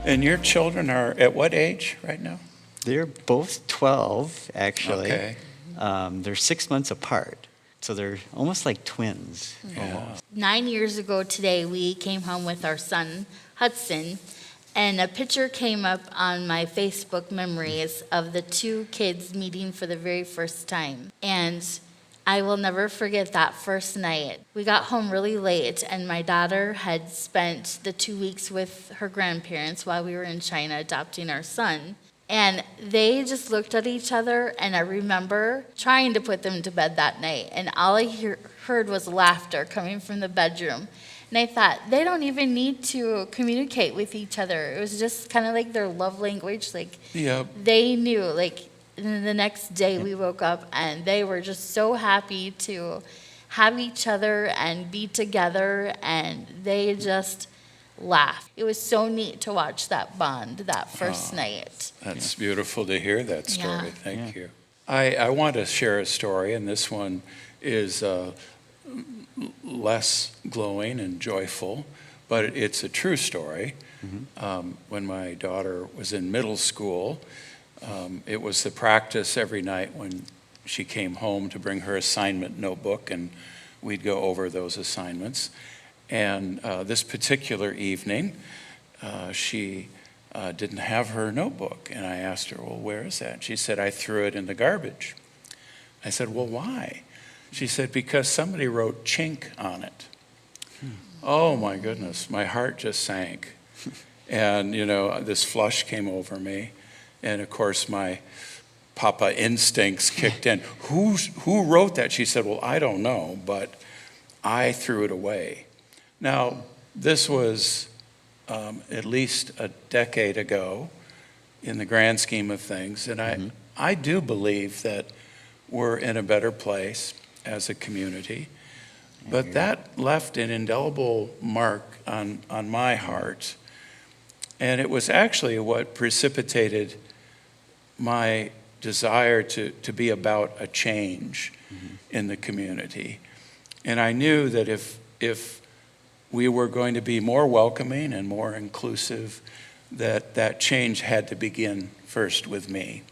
And your children are at what age right now? They're both 12, actually. Okay. They're 6 months apart, so they're almost like twins. Yeah. Almost. 9 years ago today, we came home with our son, Hudson, and a picture came up on my Facebook memories of the two kids meeting for the very first time. And I will never forget that first night. We got home really late, and my daughter had spent the 2 weeks with her grandparents while we were in China adopting our son. And they just looked at each other, and I remember trying to put them to bed that night, and all I heard was laughter coming from the bedroom. And I thought, they don't even need to communicate with each other. It was just kind of like their love language. Like, Yep. they knew. Like, and then the next day we woke up, and they were just so happy to have each other and be together, and they just laughed. It was so neat to watch that bond that first night. That's beautiful to hear that story. Yeah. Thank you. I want to share a story, and this one is less glowing and joyful, but it's a true story. When my daughter was in middle school, it was the practice every night when she came home to bring her assignment notebook, and we'd go over those assignments. And this particular evening, she didn't have her notebook. And I asked her, well, where is that? She said, I threw it in the garbage. I said, well, why? She said, because somebody wrote chink on it. Oh, my goodness. My heart just sank. And, you know, this flush came over me. And, of course, my papa instincts kicked in. Who wrote that? She said, well, I don't know, but I threw it away. Now, this was at least a decade ago in the grand scheme of things, and I do believe that we're in a better place as a community, but that left an indelible mark on my heart, and it was actually what precipitated my desire to be about a change in the community. And I knew that if we were going to be more welcoming and more inclusive, that change had to begin first with me.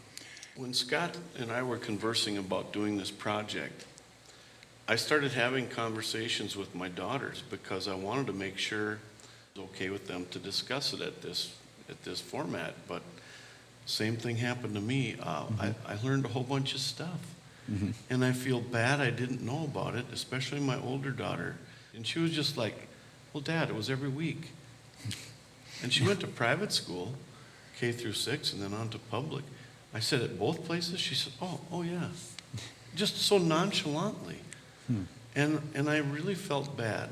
When Scott and I were conversing about doing this project, I started having conversations with my daughters because I wanted to make sure it was okay with them to discuss it at this format. But same thing happened to me. I learned a whole bunch of stuff. And I feel bad I didn't know about it, especially my older daughter. And she was just like, well, Dad, it was every week. And she went to private school, K through 6, and then on to public. I said, at both places? She said, oh yeah. Just so nonchalantly. And I really felt bad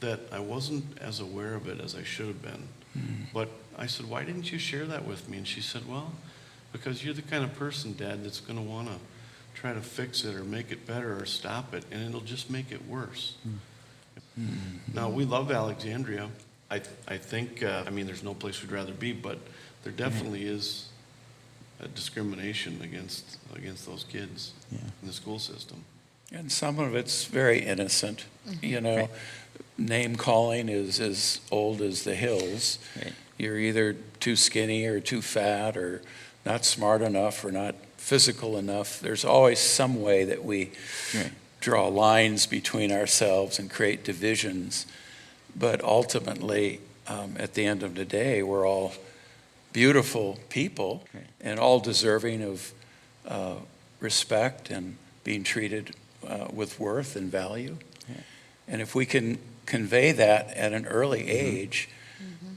that I wasn't as aware of it as I should have been. But I said, why didn't you share that with me? And she said, well, because you're the kind of person, Dad, that's going to want to try to fix it or make it better or stop it, and it'll just make it worse. Now, we love Alexandria. I think, I mean, there's no place we'd rather be, but there definitely is a discrimination against those kids in the school system. And some of it's very innocent. You know, name calling is as old as the hills. You're either too skinny or too fat or not smart enough or not physical enough. There's always some way that we draw lines between ourselves and create divisions. But ultimately, at the end of the day, we're all beautiful people and all deserving of respect and being treated with worth and value. And if we can convey that at an early age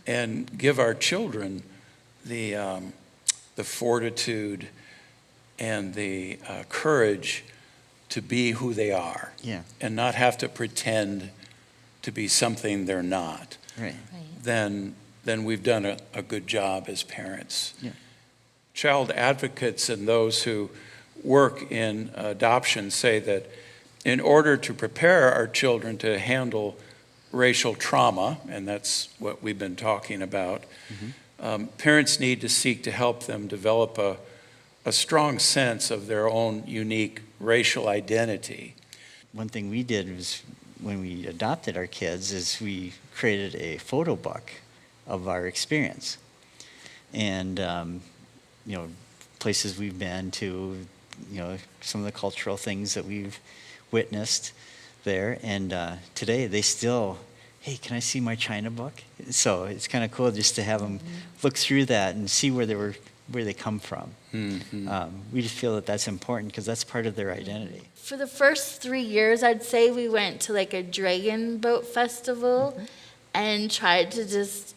and give our children the fortitude and the courage to be who they are and not have to pretend to be something they're not, then we've done a good job as parents. Child advocates and those who work in adoption say that in order to prepare our children to handle racial trauma, and that's what we've been talking about, parents need to seek to help them develop a strong sense of their own unique racial identity. One thing we did was when we adopted our kids is we created a photo book of our experience. And, places we've been to, some of the cultural things that we've witnessed there. And today they still, hey, can I see my China book? So it's kind of cool just to have them look through that and see where they come from. We just feel that that's important because that's part of their identity. For the first 3 years, I'd say we went to like a dragon boat festival and tried to just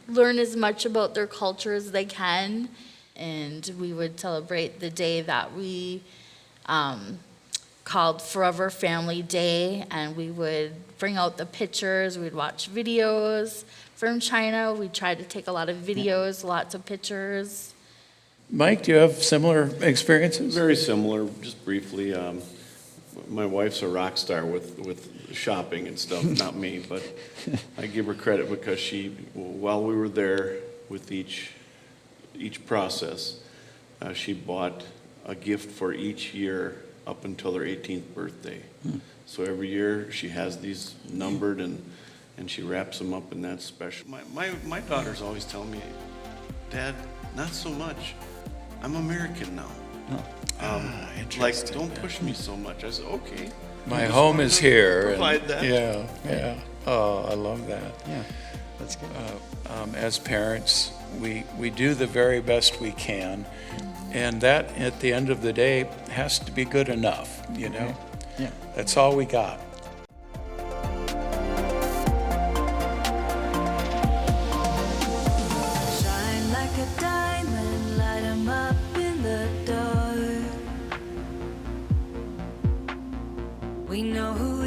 learn as much about their culture as they can. And we would celebrate the day that we called Forever Family Day, and we would bring out the pictures, we'd watch videos from China, we tried to take a lot of videos, lots of pictures. Mike, do you have similar experiences? Very similar, just briefly. My wife's a rock star with shopping and stuff, not me, but I give her credit because while we were there with each process, she bought a gift for each year up until their 18th birthday. So every year she has these numbered and she wraps them up in that special. My daughters always tell me, Dad, not so much. I'm American now. Like, don't push me so much. I said, okay. My home is here. Provide that. Yeah. Oh, I love that. Yeah, that's good. As parents, we do the very best we can, and that, at the end of the day, has to be good enough, Yeah. That's all we got. Shine like a diamond, light 'em up in the dark. We know who